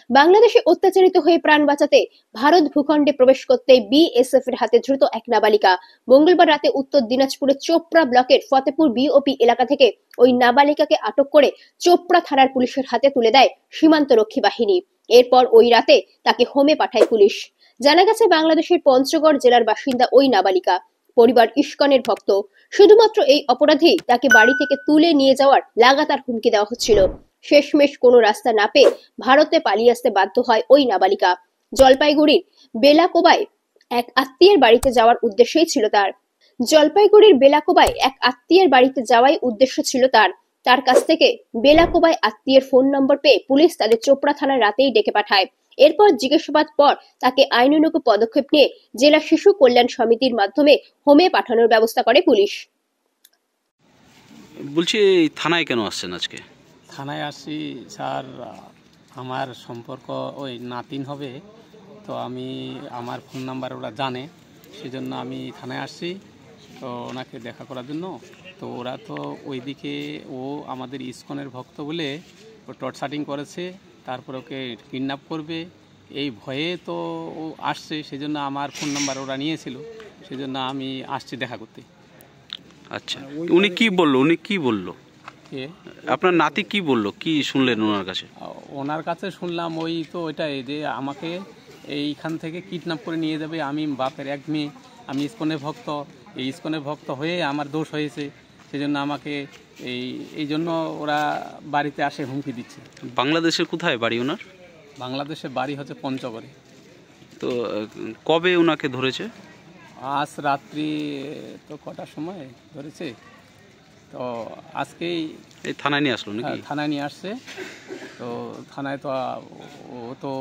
বাংলাদেশে অত্যাচারিত হয়ে প্রাণ বাঁচাতে ভারত ভূখণ্ডে প্রবেশ করতে বিএসএফ এর হাতে ধৃত এক নাবালিকা। মঙ্গলবার রাতে উত্তর দিনাজপুরের চোপড়া ব্লকের ফতেপুর বিওপি এলাকা থেকে ওই নাবালিকাকে আটক করে চোপড়া থানার পুলিশের হাতে তুলে দেয় সীমান্তরক্ষী বাহিনী। এরপর ওই রাতে তাকে হোমে পাঠায় পুলিশ। জানা গেছে, বাংলাদেশের পঞ্চগড় জেলার বাসিন্দা ওই নাবালিকা। পরিবার ইস্কনের ভক্ত। শুধুমাত্র এই অপরাধেই তাকে বাড়ি থেকে তুলে নিয়ে যাওয়ার লাগাতার হুমকি দেওয়া হচ্ছিল। শেষমেশ কোনো রাস্তা না পেয়ে ভারতে পালিয়ে আসতে বাধ্য হয় ওই নাবালিকা। জলপাইগুড়ির বেলাকোবায় এক আত্মীয়ের বাড়িতে যাওয়ার উদ্দেশ্যই ছিল তার। জলপাইগুড়ির বেলাকোবায় এক আত্মীয়ের বাড়িতে যাওয়াই উদ্দেশ্য ছিল তার। তার কাছ থেকে বেলাকোবায় আত্মীয়ের ফোন নম্বর পেয়ে পুলিশ তাদের চোপড়া থানায় রাতেই ডেকে পাঠায়। এরপর জিজ্ঞাসাবাদ পর তাকে আইনানুগ পদক্ষেপ নিয়ে জেলা শিশু কল্যাণ সমিতির মাধ্যমে হোমে পাঠানোর ব্যবস্থা করে পুলিশ। বলছি, থানায় কেন আসছেন আজকে? থানায় আসছি স্যার, আমার সম্পর্ক ওই নাতিন হবে, তো আমি আমার ফোন নাম্বার ওরা জানে, সেজন্য আমি থানায় আসছি তো ওনাকে দেখা করার জন্য। তো ওরা তো ওইদিকে ও আমাদের ইসকনের ভক্ত বলে ও টর্চারিং করেছে, তারপর ওকে কিডন্যাপ করবে এই ভয়ে তো ও আসছে, সেজন্য আমার ফোন নাম্বার ওরা নিয়েছিল, সেজন্য আমি আসছি দেখা করতে। আচ্ছা, উনি কি বললো? আপনার নাতি কি বললো, কি শুনলেন ওনার কাছে? ওনার কাছে শুনলাম ওই তো ওইটাই যে আমাকে এইখান থেকে কিডন্যাপ করে নিয়ে যাবে। আমি বাপের এক মেয়ে, আমি ইসকনের ভক্ত, এই ইসকনের ভক্ত হয়ে আমার দোষ হয়েছে, সেজন্য আমাকে এই জন্য ওরা বাড়িতে আসে হুমকি দিচ্ছে। বাংলাদেশের কোথায় বাড়ি ওনার? বাংলাদেশের বাড়ি হচ্ছে পঞ্চগড়ে। তো কবে ওনাকে ধরেছে? আজ রাত্রি তো কটার সময় ধরেছে, তো আজকেই এই থানায় নিয়ে আসলো নাকি? থানায় নিয়ে আসছে। তো থানায় তো ও তো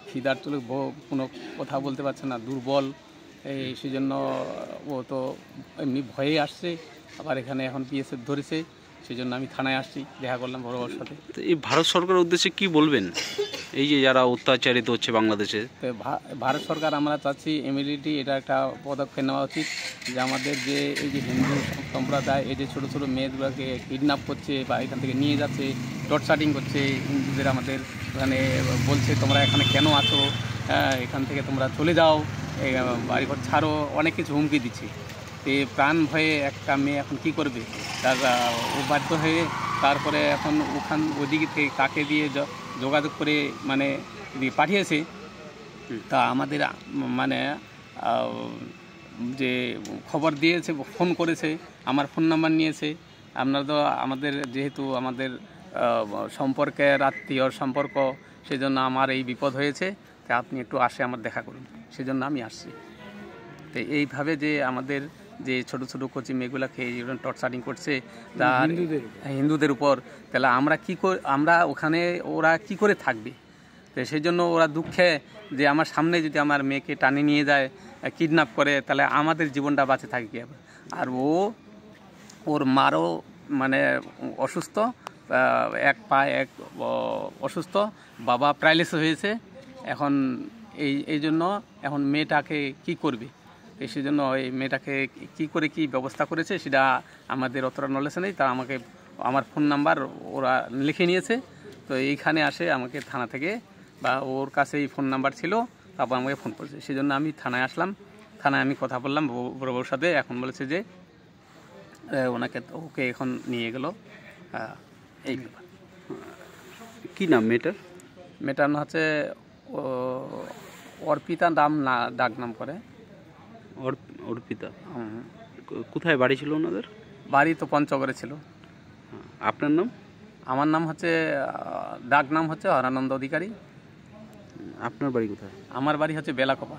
খিদার তুলে কোনো কথা বলতে পারছে না, দুর্বল, এই সেজন্য ও তো এমনি ভয়ে আসছে। আবার এখানে এখন বিএসএফ ধরেছে, সেজন্য আমি থানায় আসছি, দেখা করলাম বড়োর সাথে। তো এই ভারত সরকারের উদ্দেশ্যে কি বলবেন, এই যে যারা অত্যাচারিত হচ্ছে বাংলাদেশে? তো ভারত সরকার আমরা চাচ্ছি ইমিডিয়েটলি এটা একটা পদক্ষেপ নেওয়া উচিত, যে আমাদের যে এই যে হিন্দু সম্প্রদায় এই যে ছোটো ছোটো মেয়েগুলোকে কিডন্যাপ করছে বা এখান থেকে নিয়ে যাচ্ছে, টর্চারিং করছে, হিন্দুদের আমাদের এখানে বলছে তোমরা এখানে কেন আছো, এখান থেকে তোমরা চলে যাও, বাড়িঘর ছাড়ো, অনেক কিছু হুমকি দিচ্ছে। তো প্রাণ ভয়ে একটা মেয়ে এখন কি করবে, তার ও বাধ্য হয়ে তারপরে এখন ওদিকে থেকে কাকে দিয়ে যোগাযোগ করে মানে পাঠিয়েছে। তা আমাদের মানে যে খবর দিয়েছে, ফোন করেছে, আমার ফোন নাম্বার নিয়েছে। আপনারা তো আমাদের যেহেতু আমাদের সম্পর্কের আত্মীয় সম্পর্ক, সেজন্য আমার এই বিপদ হয়েছে, তা আপনি একটু আসে আমার দেখা করুন, সেজন্য আমি আসছি। তো এইভাবে যে আমাদের যে ছোটো ছোটো কোচি মেয়েগুলোকে টর্চারিং করছে তার হিন্দুদের উপর, তাহলে আমরা ওখানে ওরা কি করে থাকবে? তো সেই জন্য ওরা দুঃখে যে আমার সামনে যদি আমার মেয়েকে টানে নিয়ে যায়, কিডন্যাপ করে, তাহলে আমাদের জীবনটা বাঁচে থাকে কী হবে? আর ওর মারও মানে অসুস্থ, এক পায়ে এক অসুস্থ, বাবা প্যারালাইসিস হয়েছে এখন। এই জন্য এখন মেয়েটাকে কি করবে, সেই জন্য এই মেয়েটাকে কি করে কি ব্যবস্থা করেছে সেটা আমাদের অতটা নলেজ নেই। তা আমাকে আমার ফোন নাম্বার ওরা লিখে নিয়েছে, তো এইখানে আসে আমাকে থানা থেকে, বা ওর কাছে এই ফোন নাম্বার ছিল, তারপর আমাকে ফোন করেছে, সেই জন্য আমি থানায় আসলাম। থানায় আমি কথা বললাম বড়োর সাথে, এখন বলেছে যে ওকে এখন নিয়ে গেল। এই ব্যাপার। কী নাম মেয়েটার? মেয়েটার নাম হচ্ছে অর্পিতা, নাম না ডাক নাম করে অর্পিতা। কোথায় বাড়ি ছিল ওনাদের? বাড়ি তো পঞ্চগড়ে ছিল। আপনার নাম? আমার নাম হচ্ছে, ডাক নাম হচ্ছে হরানন্দ অধিকারী। আপনার বাড়ি কোথায়? আমার বাড়ি হচ্ছে বেলাকোপা।